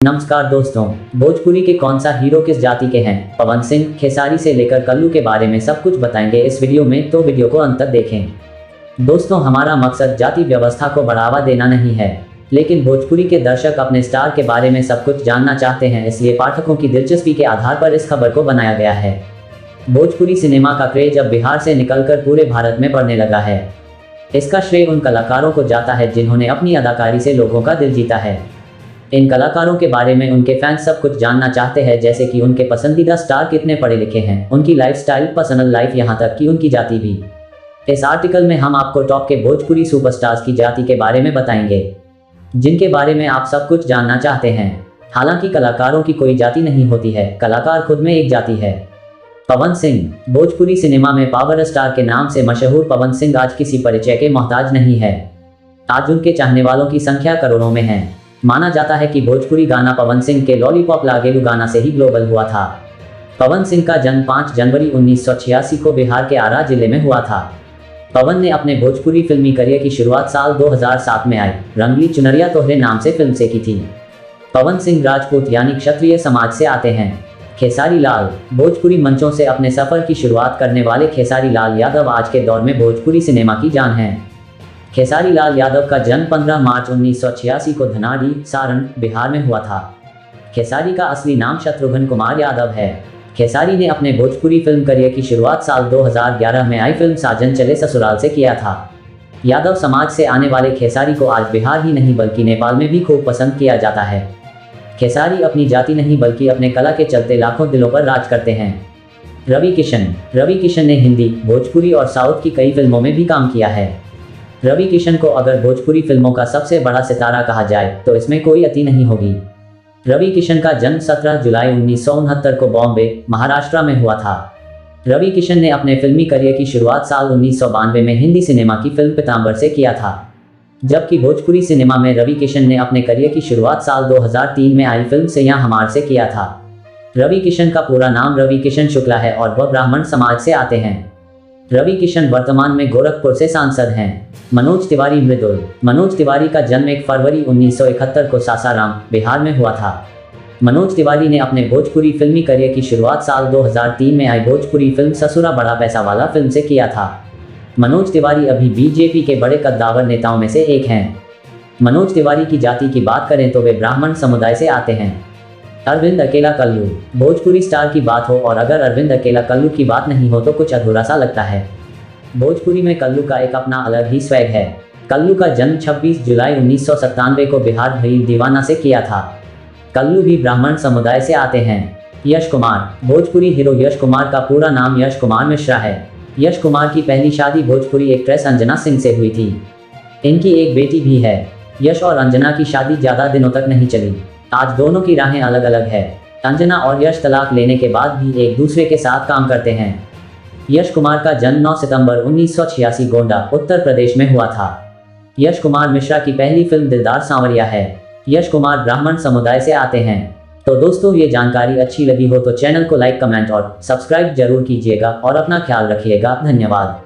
नमस्कार दोस्तों, भोजपुरी के कौन सा हीरो किस जाति के हैं? पवन सिंह, खेसारी से लेकर कल्लू के बारे में सब कुछ बताएंगे इस वीडियो में, तो वीडियो को अंत तक देखें। दोस्तों, हमारा मकसद जाति व्यवस्था को बढ़ावा देना नहीं है, लेकिन भोजपुरी के दर्शक अपने स्टार के बारे में सब कुछ जानना चाहते हैं, इसलिए पाठकों की दिलचस्पी के आधार पर इस खबर को बनाया गया है। भोजपुरी सिनेमा का क्रेज अब बिहार से निकलकर पूरे भारत में बढ़ने लगा है। इसका श्रेय उन कलाकारों को जाता है जिन्होंने अपनी अदाकारी से लोगों का दिल जीता है। इन कलाकारों के बारे में उनके फैंस सब कुछ जानना चाहते हैं, जैसे कि उनके पसंदीदा स्टार कितने पढ़े लिखे हैं, उनकी लाइफस्टाइल, पर्सनल लाइफ, यहाँ तक कि उनकी जाति भी। इस आर्टिकल में हम आपको टॉप के भोजपुरी सुपरस्टार्स की जाति के बारे में बताएंगे, जिनके बारे में आप सब कुछ जानना चाहते हैं। हालांकि कलाकारों की कोई जाति नहीं होती है, कलाकार खुद में एक जाति है। पवन सिंह। भोजपुरी सिनेमा में पावर स्टार के नाम से मशहूर पवन सिंह आज किसी परिचय के मोहताज नहीं है। आज उनके चाहने वालों की संख्या करोड़ों में है। माना जाता है कि भोजपुरी गाना पवन सिंह के लॉलीपॉप लागेलू गाना से ही ग्लोबल हुआ था। पवन सिंह का जन्म 5 जनवरी 1986 को बिहार के आरा जिले में हुआ था। पवन ने अपने भोजपुरी फिल्मी करियर की शुरुआत साल 2007 में आई रंगली चुनरिया तोहरे नाम से फिल्म से की थी। पवन सिंह राजपूत यानी क्षत्रिय समाज से आते हैं। खेसारी लाल। भोजपुरी मंचों से अपने सफर की शुरुआत करने वाले खेसारी लाल यादव आज के दौर में भोजपुरी सिनेमा की जान हैं। खेसारी लाल यादव का जन्म 15 मार्च 1986 को धनाडी, सारण, बिहार में हुआ था। खेसारी का असली नाम शत्रुघ्न कुमार यादव है। खेसारी ने अपने भोजपुरी फिल्म करियर की शुरुआत साल 2011 में आई फिल्म साजन चले ससुराल से किया था। यादव समाज से आने वाले खेसारी को आज बिहार ही नहीं बल्कि नेपाल में भी खूब पसंद किया जाता है। खेसारी अपनी जाति नहीं बल्कि अपने कला के चलते लाखों दिलों पर राज करते हैं। रवि किशन। रवि किशन ने हिंदी, भोजपुरी और साउथ की कई फिल्मों में भी काम किया है। रवि किशन को अगर भोजपुरी फिल्मों का सबसे बड़ा सितारा कहा जाए तो इसमें कोई अति नहीं होगी। रवि किशन का जन्म 17 जुलाई 1969 को बॉम्बे, महाराष्ट्र में हुआ था। रवि किशन ने अपने फिल्मी करियर की शुरुआत साल 1992 में हिंदी सिनेमा की फिल्म पीताम्बर से किया था, जबकि भोजपुरी सिनेमा में रवि किशन ने अपने करियर की शुरुआत साल 2003 में आई फिल्म सैया हमार से किया था। रवि किशन का पूरा नाम रवि किशन शुक्ला है और वह ब्राह्मण समाज से आते हैं। रवि किशन वर्तमान में गोरखपुर से सांसद हैं। मनोज तिवारी मृदुल। मनोज तिवारी का जन्म 1 फरवरी 1971 को सासाराम, बिहार में हुआ था। मनोज तिवारी ने अपने भोजपुरी फिल्मी करियर की शुरुआत साल 2003 में आई भोजपुरी फिल्म ससुरा बड़ा पैसा वाला फिल्म से किया था। मनोज तिवारी अभी बीजेपी के बड़े कद्दावर नेताओं में से एक हैं। मनोज तिवारी की जाति की बात करें तो वे ब्राह्मण समुदाय से आते हैं। अरविंद अकेला कल्लू। भोजपुरी स्टार की बात हो और अगर अरविंद अकेला कल्लू की बात नहीं हो तो कुछ अधूरा सा लगता है। भोजपुरी में कल्लू का एक अपना अलग ही स्वैग है। कल्लू का जन्म 26 जुलाई 1997 को बिहार भई दीवाना से किया था। कल्लू भी ब्राह्मण समुदाय से आते हैं। यश कुमार। भोजपुरी हीरो यश कुमार का पूरा नाम यश कुमार मिश्रा है। यश कुमार की पहली शादी भोजपुरी एक्ट्रेस अंजना सिंह से हुई थी। इनकी एक बेटी भी है। यश और अंजना की शादी ज़्यादा दिनों तक नहीं चली। आज दोनों की राहें अलग अलग है। अंजना और यश तलाक लेने के बाद भी एक दूसरे के साथ काम करते हैं। यश कुमार का जन्म 9 सितंबर 1986 गोंडा, उत्तर प्रदेश में हुआ था। यश कुमार मिश्रा की पहली फिल्म दिलदार सांवरिया है। यश कुमार ब्राह्मण समुदाय से आते हैं। तो दोस्तों, ये जानकारी अच्छी लगी हो तो चैनल को लाइक, कमेंट और सब्सक्राइब जरूर कीजिएगा और अपना ख्याल रखिएगा। धन्यवाद।